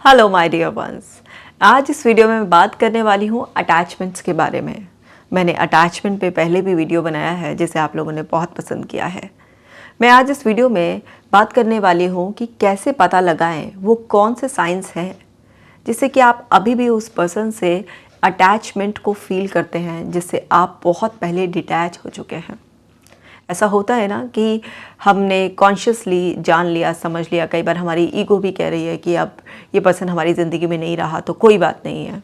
Hello my dear ones. आज इस video में मैं बात करने वाली हूँ अटैचमेंट्स के बारे में। मैंने अटैचमेंट पे पहले भी वीडियो बनाया है जिसे आप लोगों ने बहुत पसंद किया है। मैं आज इस वीडियो में बात करने वाली हूँ कि कैसे पता लगाएं वो कौन से साइंस हैं जिससे कि आप अभी भी उस पर्सन से अटैचमेंट को फील करते हैं जिससे आप बहुत पहले डिटैच हो चुके हैं। ऐसा होता है ना कि हमने कॉन्शियसली जान लिया, समझ लिया, कई बार हमारी ईगो भी कह रही है कि अब ये पर्सन हमारी ज़िंदगी में नहीं रहा तो कोई बात नहीं है।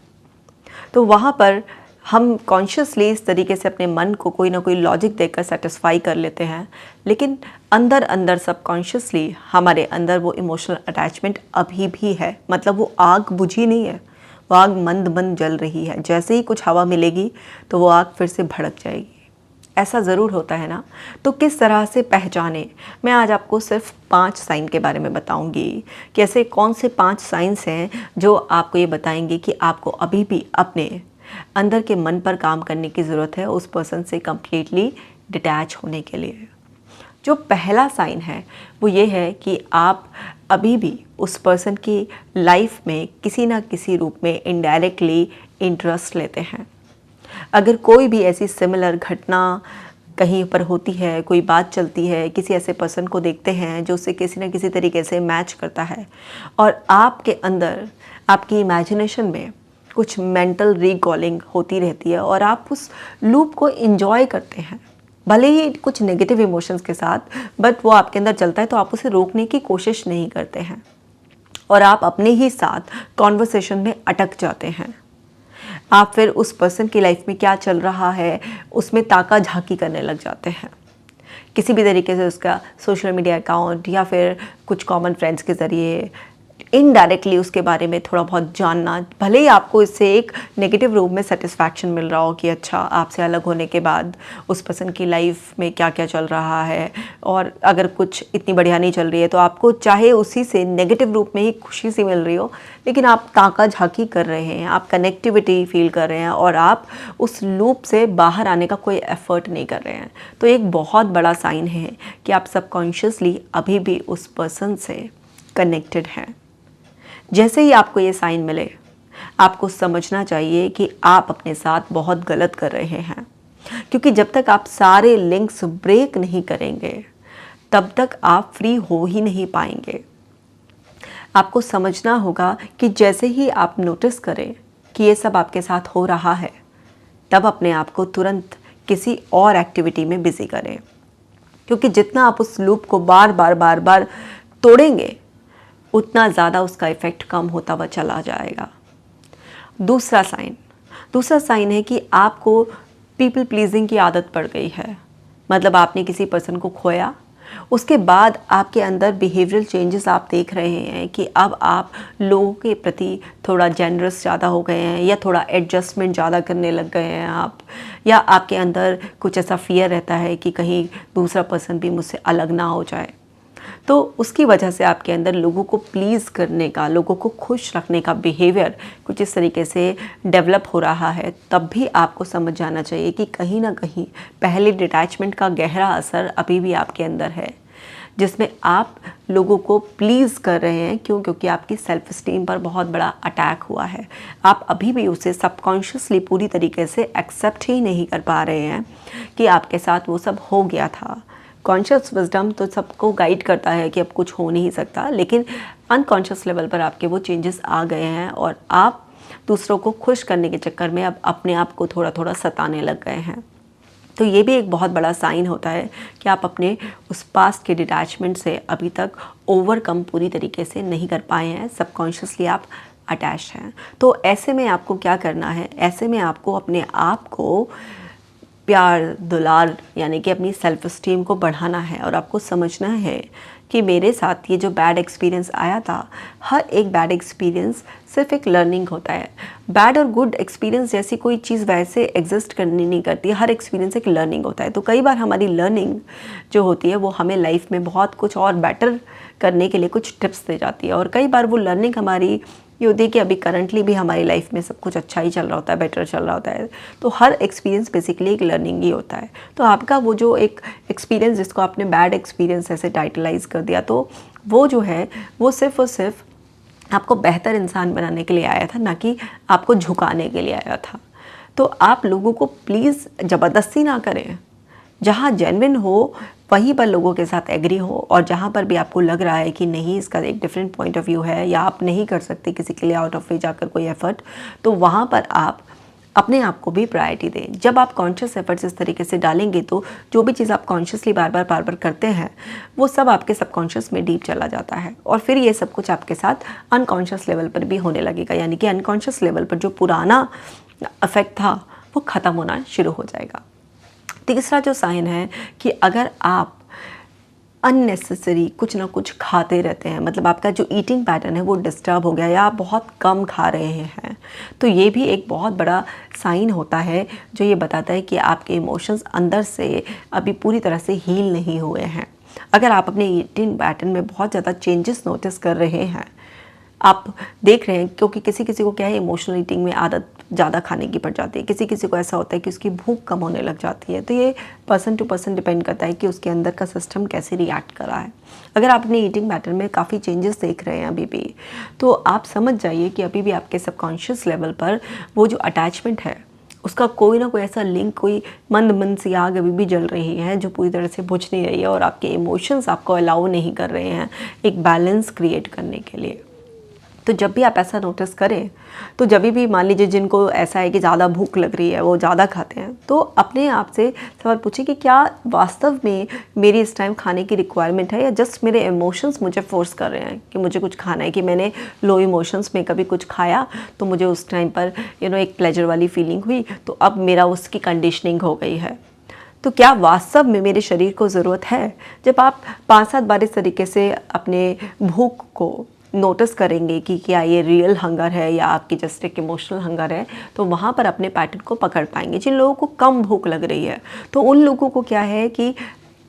तो वहाँ पर हम कॉन्शियसली इस तरीके से अपने मन को कोई ना कोई लॉजिक देकर सेटिस्फाई कर लेते हैं, लेकिन अंदर अंदर सबकॉन्शियसली हमारे अंदर वो इमोशनल अटैचमेंट अभी भी है। मतलब वो आग बुझी नहीं है, वो आग मंद मंद जल रही है। जैसे ही कुछ हवा मिलेगी तो वो आग फिर से भड़क जाएगी। ऐसा ज़रूर होता है ना। तो किस तरह से पहचाने, मैं आज आपको सिर्फ 5 साइन के बारे में बताऊंगी कि ऐसे कौन से 5 साइंस हैं जो आपको ये बताएंगे कि आपको अभी भी अपने अंदर के मन पर काम करने की ज़रूरत है उस पर्सन से कम्प्लीटली डिटैच होने के लिए। जो पहला साइन है वो ये है कि आप अभी भी उस पर्सन की लाइफ में किसी ना किसी रूप में इनडायरेक्टली इंटरेस्ट लेते हैं। अगर कोई भी ऐसी सिमिलर घटना कहीं पर होती है, कोई बात चलती है, किसी ऐसे पर्सन को देखते हैं जो उससे किसी न किसी तरीके से मैच करता है और आपके अंदर आपकी इमेजिनेशन में कुछ मेंटल रिकॉलिंग होती रहती है और आप उस लूप को एंजॉय करते हैं, भले ही कुछ नेगेटिव इमोशंस के साथ, बट वो आपके अंदर चलता है तो आप उसे रोकने की कोशिश नहीं करते हैं और आप अपने ही साथ कॉन्वर्सेशन में अटक जाते हैं। आप फिर उस पर्सन की लाइफ में क्या चल रहा है उसमें ताका झांकी करने लग जाते हैं, किसी भी तरीके से उसका सोशल मीडिया अकाउंट या फिर कुछ कॉमन फ्रेंड्स के ज़रिए इनडायरेक्टली उसके बारे में थोड़ा बहुत जानना। भले ही आपको इससे एक नेगेटिव रूप में सेटिस्फैक्शन मिल रहा हो कि अच्छा, आपसे अलग होने के बाद उस पर्सन की लाइफ में क्या क्या चल रहा है और अगर कुछ इतनी बढ़िया नहीं चल रही है तो आपको चाहे उसी से नेगेटिव रूप में ही खुशी सी मिल रही हो, लेकिन आप ताका झांकी कर रहे हैं, आप कनेक्टिविटी फील कर रहे हैं और आप उस लूप से बाहर आने का कोई एफर्ट नहीं कर रहे हैं। तो एक बहुत बड़ा साइन है कि आप सबकॉन्शियसली अभी भी उस पर्सन से कनेक्टेड हैं। जैसे ही आपको ये साइन मिले, आपको समझना चाहिए कि आप अपने साथ बहुत गलत कर रहे हैं, क्योंकि जब तक आप सारे लिंक्स ब्रेक नहीं करेंगे तब तक आप फ्री हो ही नहीं पाएंगे। आपको समझना होगा कि जैसे ही आप नोटिस करें कि ये सब आपके साथ हो रहा है, तब अपने आप को तुरंत किसी और एक्टिविटी में बिजी करें, क्योंकि जितना आप उस लूप को बार बार तोड़ेंगे उतना ज़्यादा उसका इफ़ेक्ट कम होता हुआ चला जाएगा। दूसरा साइन है कि आपको पीपल प्लीजिंग की आदत पड़ गई है। मतलब आपने किसी पर्सन को खोया, उसके बाद आपके अंदर बिहेवियरल चेंजेस आप देख रहे हैं कि अब आप लोगों के प्रति थोड़ा जेनरस ज़्यादा हो गए हैं या थोड़ा एडजस्टमेंट ज़्यादा करने लग गए हैं आप, या आपके अंदर कुछ ऐसा फियर रहता है कि कहीं दूसरा पर्सन भी मुझसे अलग ना हो जाए। तो उसकी वजह से आपके अंदर लोगों को प्लीज़ करने का, लोगों को खुश रखने का बिहेवियर कुछ इस तरीके से डेवलप हो रहा है। तब भी आपको समझ जाना चाहिए कि कहीं ना कहीं पहले डिटैचमेंट का गहरा असर अभी भी आपके अंदर है, जिसमें आप लोगों को प्लीज़ कर रहे हैं। क्यों? क्योंकि आपकी सेल्फ स्टीम पर बहुत बड़ा अटैक हुआ है। आप अभी भी उसे सबकॉन्शियसली पूरी तरीके से एक्सेप्ट ही नहीं कर पा रहे हैं कि आपके साथ वो सब हो गया था। कॉन्शियस विजडम तो सबको गाइड करता है कि अब कुछ हो नहीं सकता, लेकिन अनकॉन्शियस लेवल पर आपके वो चेंजेस आ गए हैं और आप दूसरों को खुश करने के चक्कर में अब अपने आप को थोड़ा थोड़ा सताने लग गए हैं। तो ये भी एक बहुत बड़ा साइन होता है कि आप अपने उस पास्ट के डिटैचमेंट से अभी तक ओवरकम पूरी तरीके से नहीं कर पाए हैं। सबकॉन्शियसली आप अटैच हैं। तो ऐसे में आपको क्या करना है? ऐसे में आपको अपने आप को प्यार दुलार यानी कि अपनी सेल्फ स्टीम को बढ़ाना है और आपको समझना है कि मेरे साथ ये जो बैड एक्सपीरियंस आया था, हर एक बैड एक्सपीरियंस सिर्फ एक लर्निंग होता है। बैड और गुड एक्सपीरियंस जैसी कोई चीज़ वैसे एग्जिस्ट करनी नहीं करती, हर एक्सपीरियंस एक लर्निंग होता है। तो कई बार हमारी लर्निंग जो होती है वो हमें लाइफ में बहुत कुछ और बेटर करने के लिए कुछ टिप्स दे जाती है, और कई बार वो लर्निंग हमारी ये होती है कि अभी करंटली भी हमारी लाइफ में सब कुछ अच्छा ही चल रहा होता है, बेटर चल रहा होता है। तो हर एक्सपीरियंस बेसिकली एक लर्निंग ही होता है। तो आपका वो जो एक एक्सपीरियंस जिसको आपने बैड एक्सपीरियंस ऐसे टाइटलाइज कर दिया, तो वो जो है वो सिर्फ और सिर्फ आपको बेहतर इंसान बनाने के लिए आया था, ना कि आपको झुकाने के लिए आया था। तो आप लोगों को प्लीज़ ज़बरदस्ती ना करें। जहाँ जेन्युइन हो वहीं पर लोगों के साथ एग्री हो, और जहाँ पर भी आपको लग रहा है कि नहीं इसका एक डिफरेंट पॉइंट ऑफ व्यू है या आप नहीं कर सकते किसी के लिए आउट ऑफ वे जाकर कोई एफर्ट, तो वहाँ पर आप अपने आप को भी प्रायोरिटी दें। जब आप कॉन्शियस एफर्ट्स इस तरीके से डालेंगे तो जो भी चीज़ आप कॉन्शियसली बार बार करते हैं वो सब आपके सबकॉन्शियस में डीप चला जाता है, और फिर ये सब कुछ आपके साथ अनकॉन्शियस लेवल पर भी होने लगेगा। यानी कि अनकॉन्शियस लेवल पर जो पुराना इफेक्ट था वो ख़त्म होना शुरू हो जाएगा। तीसरा जो साइन है कि अगर आप अननेसेसरी कुछ ना कुछ खाते रहते हैं, मतलब आपका जो ईटिंग पैटर्न है वो डिस्टर्ब हो गया या आप बहुत कम खा रहे हैं, तो ये भी एक बहुत बड़ा साइन होता है जो ये बताता है कि आपके इमोशंस अंदर से अभी पूरी तरह से हील नहीं हुए हैं। अगर आप अपने ईटिंग पैटर्न में बहुत ज़्यादा चेंजेस नोटिस कर रहे हैं, आप देख रहे हैं, क्योंकि किसी किसी को क्या है इमोशनल ईटिंग में आदत ज़्यादा खाने की पड़ जाती है, किसी किसी को ऐसा होता है कि उसकी भूख कम होने लग जाती है। तो ये पर्सन टू पर्सन डिपेंड करता है कि उसके अंदर का सिस्टम कैसे रिएक्ट कर रहा है। अगर आप अपनी ईटिंग पैटर्न में काफ़ी चेंजेस देख रहे हैं अभी भी, तो आप समझ जाइए कि अभी भी आपके सबकॉन्शियस लेवल पर वो जो अटैचमेंट है उसका कोई ना कोई ऐसा लिंक, कोई मंद मंद सी आग अभी भी जल रही है जो पूरी तरह से बुझ नहीं रही है, और आपके इमोशंस आपको अलाउ नहीं कर रहे हैं एक बैलेंस क्रिएट करने के लिए। तो जब भी आप ऐसा नोटिस करें, तो जब भी मान लीजिए जिनको ऐसा है कि ज़्यादा भूख लग रही है वो ज़्यादा खाते हैं, तो अपने आप से सवाल पूछिए कि क्या वास्तव में मेरी इस टाइम खाने की रिक्वायरमेंट है, या जस्ट मेरे इमोशंस मुझे फोर्स कर रहे हैं कि मुझे कुछ खाना है, कि मैंने लो इमोशंस में कभी कुछ खाया तो मुझे उस टाइम पर एक प्लेजर वाली फीलिंग हुई, तो अब मेरा उसकी कंडीशनिंग हो गई है। तो क्या वास्तव में मेरे शरीर को ज़रूरत है? जब आप 5-7 बार इस तरीके से अपने भूख को नोटिस करेंगे कि क्या ये रियल हंगर है या आपकी जस्ट एक इमोशनल हंगर है, तो वहाँ पर अपने पैटर्न को पकड़ पाएंगे। जिन लोगों को कम भूख लग रही है, तो उन लोगों को क्या है कि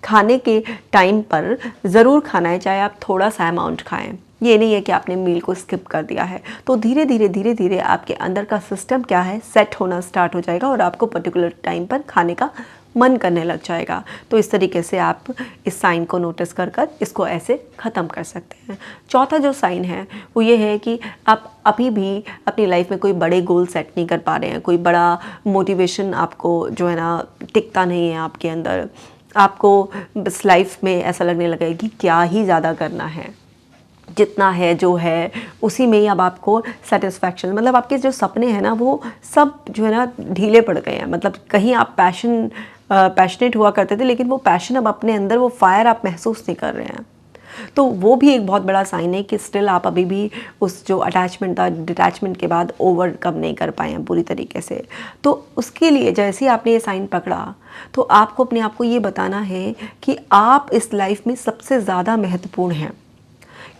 खाने के टाइम पर ज़रूर खाना है, चाहे आप थोड़ा सा अमाउंट खाएं। ये नहीं है कि आपने मील को स्किप कर दिया है। तो धीरे धीरे आपके अंदर का सिस्टम क्या है सेट होना स्टार्ट हो जाएगा, और आपको पर्टिकुलर टाइम पर खाने का मन करने लग जाएगा। तो इस तरीके से आप इस साइन को नोटिस कर इसको ऐसे ख़त्म कर सकते हैं। चौथा जो साइन है वो ये है कि आप अभी भी अपनी लाइफ में कोई बड़े गोल सेट नहीं कर पा रहे हैं, कोई बड़ा मोटिवेशन आपको जो है ना टिकता नहीं है आपके अंदर। आपको बस लाइफ में ऐसा लगने लगा है कि क्या ही ज़्यादा करना है, जितना है जो है उसी में ही अब आपको सेटिस्फैक्शन, मतलब आपके जो सपने हैं ना वो सब जो है ना ढीले पड़ गए हैं। मतलब कहीं आप पैशनेट हुआ करते थे, लेकिन वो पैशन अब अपने अंदर वो फायर आप महसूस नहीं कर रहे हैं। तो वो भी एक बहुत बड़ा साइन है कि स्टिल आप अभी भी उस जो अटैचमेंट था डिटैचमेंट के बाद ओवरकम नहीं कर पाए हैं पूरी तरीके से। तो उसके लिए जैसे ही आपने ये साइन पकड़ा, तो आपको अपने आप को ये बताना है कि आप इस लाइफ में सबसे ज़्यादा महत्वपूर्ण हैं,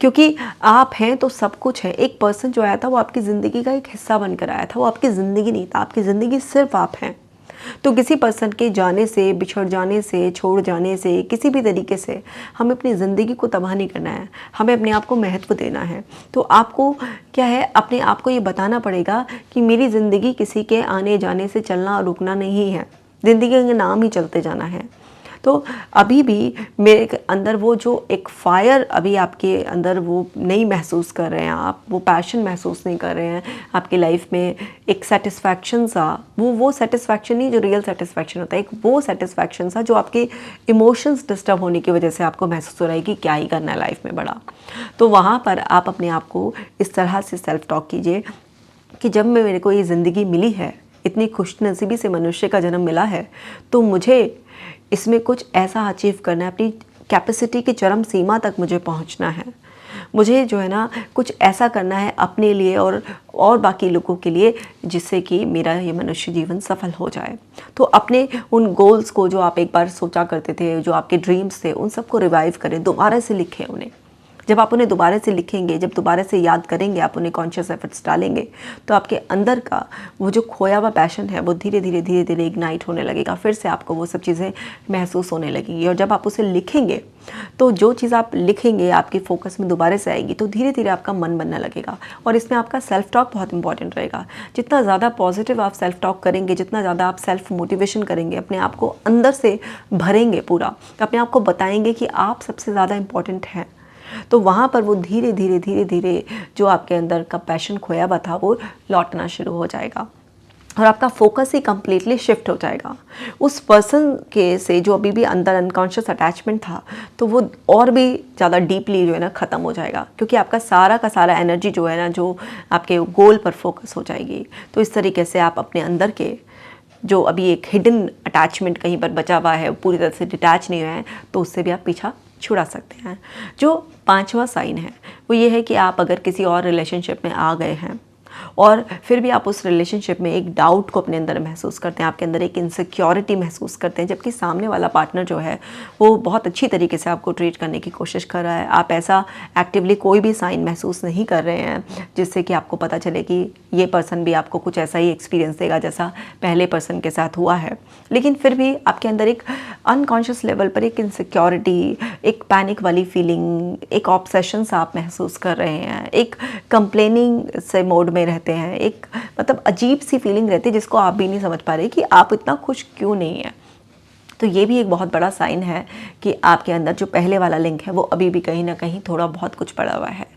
क्योंकि आप हैं तो सब कुछ है। एक पर्सन जो आया था वो आपकी ज़िंदगी का एक हिस्सा बनकर आया था, वो आपकी ज़िंदगी नहीं था, आपकी ज़िंदगी सिर्फ आप हैं। तो किसी पर्सन के जाने से, बिछड़ जाने से, छोड़ जाने से, किसी भी तरीके से हमें अपनी ज़िंदगी को तबाह नहीं करना है, हमें अपने आप को महत्व देना है। तो आपको क्या है, अपने आप को ये बताना पड़ेगा कि मेरी ज़िंदगी किसी के आने जाने से चलना और रुकना नहीं है, ज़िंदगी के नाम ही चलते जाना है। तो अभी भी मेरे अंदर वो जो एक फायर अभी आपके अंदर वो नहीं महसूस कर रहे हैं आप, वो पैशन महसूस नहीं कर रहे हैं आपकी लाइफ में, एक सेटिस्फैक्शन सा, वो सेटिस्फैक्शन नहीं जो रियल सेटिस्फैक्शन होता है, एक वो सेटिस्फैक्शन सा जो आपके इमोशंस डिस्टर्ब होने की वजह से आपको महसूस हो रहा है कि क्या ही करना है लाइफ में बड़ा। तो वहाँ पर आप अपने आप को इस तरह से सेल्फ टॉक कीजिए कि जब मेरे को ये ज़िंदगी मिली है, इतनी खुशनसीबी से मनुष्य का जन्म मिला है, तो मुझे इसमें कुछ ऐसा अचीव करना है, अपनी कैपेसिटी की चरम सीमा तक मुझे पहुंचना है। मुझे जो है ना कुछ ऐसा करना है अपने लिए और बाकी लोगों के लिए, जिससे कि मेरा ये मनुष्य जीवन सफल हो जाए। तो अपने उन गोल्स को जो आप एक बार सोचा करते थे, जो आपके ड्रीम्स थे, उन सबको रिवाइव करें, दोबारा से लिखें उन्हें। जब आप उन्हें दोबारा से लिखेंगे, जब दोबारा से याद करेंगे, आप उन्हें कॉन्शियस एफर्ट्स डालेंगे, तो आपके अंदर का वो जो खोया हुआ पैशन है वो धीरे धीरे इग्नाइट होने लगेगा, फिर से आपको वो सब चीज़ें महसूस होने लगेंगी। और जब आप उसे लिखेंगे तो जो चीज़ आप लिखेंगे आपके फोकस में दोबारा से आएगी, तो धीरे धीरे आपका मन बनने लगेगा। और इसमें आपका सेल्फ टॉक बहुत इंपॉर्टेंट रहेगा। जितना ज़्यादा पॉजिटिव आप सेल्फ टॉक करेंगे, जितना ज़्यादा आप सेल्फ मोटिवेशन करेंगे, अपने आप को अंदर से भरेंगे पूरा, तो अपने आप को बताएंगे कि आप सबसे ज़्यादा इंपॉर्टेंट हैं, तो वहाँ पर वो धीरे धीरे धीरे धीरे जो आपके अंदर का पैशन खोया हुआ था वो लौटना शुरू हो जाएगा और आपका फोकस ही कम्प्लीटली शिफ्ट हो जाएगा उस पर्सन के से जो अभी भी अंदर अनकॉन्शियस अटैचमेंट था, तो वो और भी ज़्यादा डीपली जो है ना ख़त्म हो जाएगा, क्योंकि आपका सारा का सारा एनर्जी जो है ना जो आपके गोल पर फोकस हो जाएगी। तो इस तरीके से आप अपने अंदर के जो अभी एक हिडन अटैचमेंट कहीं पर बचा हुआ है, पूरी तरह से डिटैच नहीं हुए हैं, तो उससे भी आप पीछा छुड़ा सकते हैं। जो 5वां साइन है वो ये है कि आप अगर किसी और रिलेशनशिप में आ गए हैं और फिर भी आप उस रिलेशनशिप में एक डाउट को अपने अंदर महसूस करते हैं, आपके अंदर एक इनसिक्योरिटी महसूस करते हैं, जबकि सामने वाला पार्टनर जो है वो बहुत अच्छी तरीके से आपको ट्रीट करने की कोशिश कर रहा है। आप ऐसा एक्टिवली कोई भी साइन महसूस नहीं कर रहे हैं जिससे कि आपको पता चले कि ये पर्सन भी आपको कुछ ऐसा ही एक्सपीरियंस देगा जैसा पहले पर्सन के साथ हुआ है, लेकिन फिर भी आपके अंदर एक अनकॉन्शियस लेवल पर एक इनसिक्योरिटी, एक पैनिक वाली फीलिंग, एक ऑब्सेशंस आप महसूस कर रहे हैं, एक कंप्लेनिंग से मोड में रहते हैं, एक मतलब अजीब सी फीलिंग रहती है जिसको आप भी नहीं समझ पा रहे कि आप इतना खुश क्यों नहीं हैं। तो ये भी एक बहुत बड़ा साइन है कि आपके अंदर जो पहले वाला लिंक है वो अभी भी कहीं ना कहीं थोड़ा बहुत कुछ पड़ा हुआ है।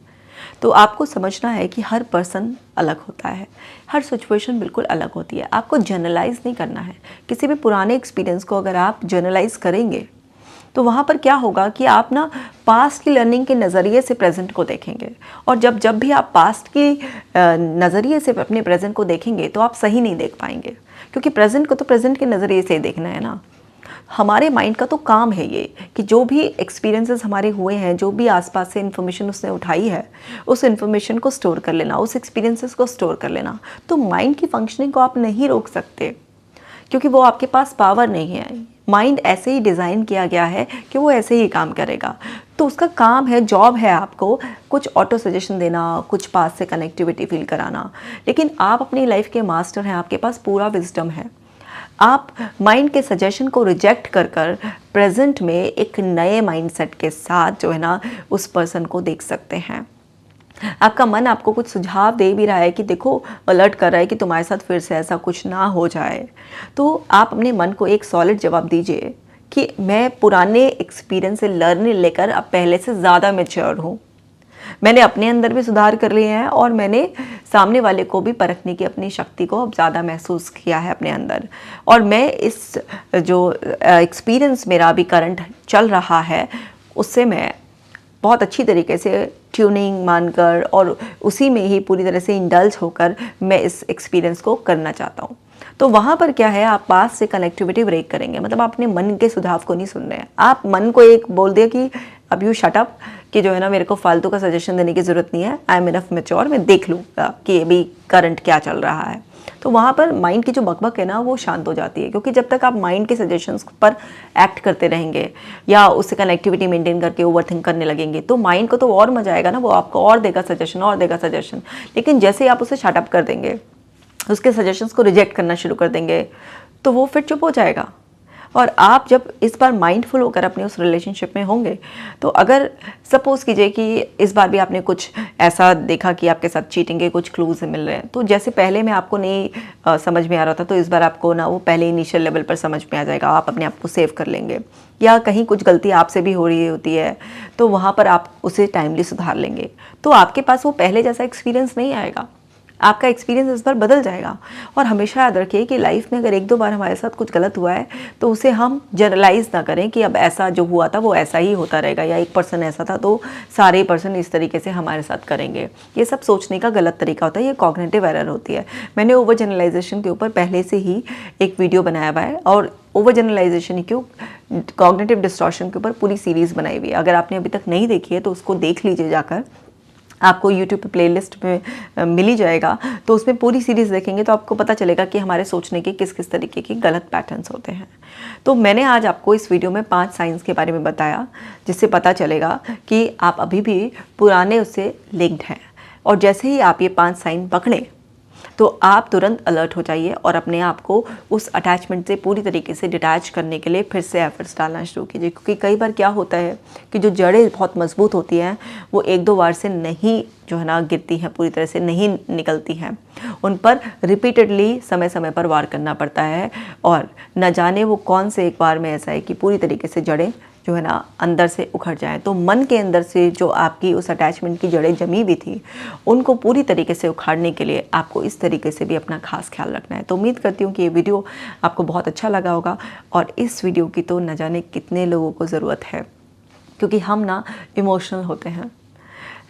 तो आपको समझना है कि हर पर्सन अलग होता है, हर सिचुएशन बिल्कुल अलग होती है। आपको जनरलाइज नहीं करना है। किसी भी पुराने एक्सपीरियंस को अगर आप जनरलाइज करेंगे तो वहाँ पर क्या होगा कि आप ना पास्ट की लर्निंग के नज़रिए से प्रेजेंट को देखेंगे, और जब भी आप पास्ट की नज़रिए से अपने प्रेजेंट को देखेंगे तो आप सही नहीं देख पाएंगे, क्योंकि प्रेजेंट को तो प्रेजेंट के नज़रिए से ही देखना है ना। हमारे माइंड का तो काम है ये कि जो भी एक्सपीरियंसेस हमारे हुए हैं, जो भी आसपास से इन्फॉर्मेशन उसने उठाई है, उस इन्फॉर्मेशन को स्टोर कर लेना, उस एक्सपीरियंसेस को स्टोर कर लेना। तो माइंड की फंक्शनिंग को आप नहीं रोक सकते, क्योंकि वो आपके पास पावर नहीं है। माइंड ऐसे ही डिज़ाइन किया गया है कि वो ऐसे ही काम करेगा। तो उसका काम है, जॉब है आपको कुछ ऑटो सजेशन देना, कुछ पास से कनेक्टिविटी फील कराना, लेकिन आप अपनी लाइफ के मास्टर हैं, आपके पास पूरा विजडम है। आप माइंड के सजेशन को रिजेक्ट कर कर प्रेजेंट में एक नए माइंडसेट के साथ जो है ना उस पर्सन को देख सकते हैं। आपका मन आपको कुछ सुझाव दे भी रहा है कि देखो, अलर्ट कर रहा है कि तुम्हारे साथ फिर से ऐसा कुछ ना हो जाए। तो आप अपने मन को एक सॉलिड जवाब दीजिए कि मैं पुराने एक्सपीरियंस से लर्निंग लेकर अब पहले से ज़्यादा मैच्योर हूँ। मैंने अपने अंदर भी सुधार कर लिए हैं और मैंने सामने वाले को भी परखने की अपनी शक्ति को अब ज़्यादा महसूस किया है अपने अंदर। और मैं इस जो एक्सपीरियंस मेरा अभी करंट चल रहा है उससे मैं बहुत अच्छी तरीके से ट्यूनिंग मानकर और उसी में ही पूरी तरह से इंडल्ज होकर मैं इस एक्सपीरियंस को करना चाहता हूँ। तो वहाँ पर क्या है, आप पास से कनेक्टिविटी ब्रेक करेंगे, मतलब आप अपने मन के सुझाव को नहीं सुन रहे हैं। आप मन को एक बोल दिया कि अब यू शट अप, कि जो है ना मेरे को फालतू का सजेशन देने की ज़रूरत नहीं है, आई एम इनफ मैच्योर, मैं देख लूँगा कि अभी करंट क्या चल रहा है। तो वहाँ पर माइंड की जो बकबक है ना वो शांत हो जाती है, क्योंकि जब तक आप माइंड के सजेशंस पर एक्ट करते रहेंगे या उससे कनेक्टिविटी मेंटेन करके ओवरथिंक करने लगेंगे तो माइंड को तो और मजा आएगा ना, वो आपको और देगा सजेशन और देगा सजेशन। लेकिन जैसे ही आप उसे शट अप कर देंगे, उसके सजेशंस को रिजेक्ट करना शुरू कर देंगे, तो वो फिर चुप हो जाएगा। और आप जब इस बार माइंडफुल होकर अपने उस रिलेशनशिप में होंगे, तो अगर सपोज़ कीजिए कि इस बार भी आपने कुछ ऐसा देखा कि आपके साथ चीटिंग के कुछ क्लूज़ मिल रहे हैं, तो जैसे पहले में आपको नहीं समझ में आ रहा था, तो इस बार आपको ना वो पहले इनिशियल लेवल पर समझ में आ जाएगा, आप अपने आप को सेव कर लेंगे। या कहीं कुछ गलती आपसे भी हो रही होती है तो वहाँ पर आप उसे टाइमली सुधार लेंगे, तो आपके पास वो पहले जैसा एक्सपीरियंस नहीं आएगा, आपका एक्सपीरियंस इस बार बदल जाएगा। और हमेशा याद रखिए कि लाइफ में अगर एक दो बार हमारे साथ कुछ गलत हुआ है तो उसे हम जनरलाइज ना करें कि अब ऐसा जो हुआ था वो ऐसा ही होता रहेगा, या एक पर्सन ऐसा था तो सारे पर्सन इस तरीके से हमारे साथ करेंगे। ये सब सोचने का गलत तरीका होता है, ये कॉग्निटिव एरर होती है। मैंने ओवर जनरलाइजेशन के ऊपर पहले से ही एक वीडियो बनाया हुआ है, और ओवर जनरलाइजेशन क्यों, कॉग्निटिव डिस्टॉर्शन के ऊपर पूरी सीरीज़ बनाई हुई है। अगर आपने अभी तक नहीं देखी है तो उसको देख लीजिए जाकर, आपको YouTube पे प्लेलिस्ट में मिल ही जाएगा। तो उसमें पूरी सीरीज़ देखेंगे तो आपको पता चलेगा कि हमारे सोचने के किस किस तरीके के गलत पैटर्न्स होते हैं। तो मैंने आज आपको इस वीडियो में 5 साइंस के बारे में बताया, जिससे पता चलेगा कि आप अभी भी पुराने उससे लिंक्ड हैं। और जैसे ही आप ये 5 साइन पकड़ें तो आप तुरंत अलर्ट हो जाइए और अपने आप को उस अटैचमेंट से पूरी तरीके से डिटैच करने के लिए फिर से एफर्ट्स डालना शुरू कीजिए। क्योंकि कई बार क्या होता है कि जो जड़ें बहुत मजबूत होती हैं वो एक दो बार से नहीं जो है ना गिरती हैं, पूरी तरह से नहीं निकलती हैं। उन पर रिपीटेडली समय समय पर वार करना पड़ता है, और न जाने वो कौन से एक बार में ऐसा है कि पूरी तरीके से जड़ें जो है ना अंदर से उखड़ जाएं। तो मन के अंदर से जो आपकी उस अटैचमेंट की जड़ें जमी हुई थी उनको पूरी तरीके से उखाड़ने के लिए आपको इस तरीके से भी अपना खास ख्याल रखना है। तो उम्मीद करती हूँ कि ये वीडियो आपको बहुत अच्छा लगा होगा, और इस वीडियो की तो न जाने कितने लोगों को ज़रूरत है, क्योंकि हम ना इमोशनल होते हैं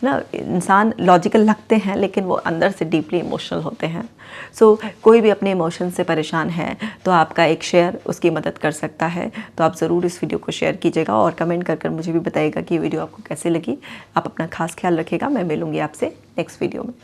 ना, इंसान लॉजिकल लगते हैं लेकिन वो अंदर से डीपली इमोशनल होते हैं। सो कोई भी अपने इमोशन से परेशान है तो आपका एक शेयर उसकी मदद कर सकता है। तो आप ज़रूर इस वीडियो को शेयर कीजिएगा और कमेंट कर मुझे भी बताइएगा कि ये वीडियो आपको कैसे लगी। आप अपना खास ख्याल रखिएगा। मैं मिलूँगी आपसे नेक्स्ट वीडियो में।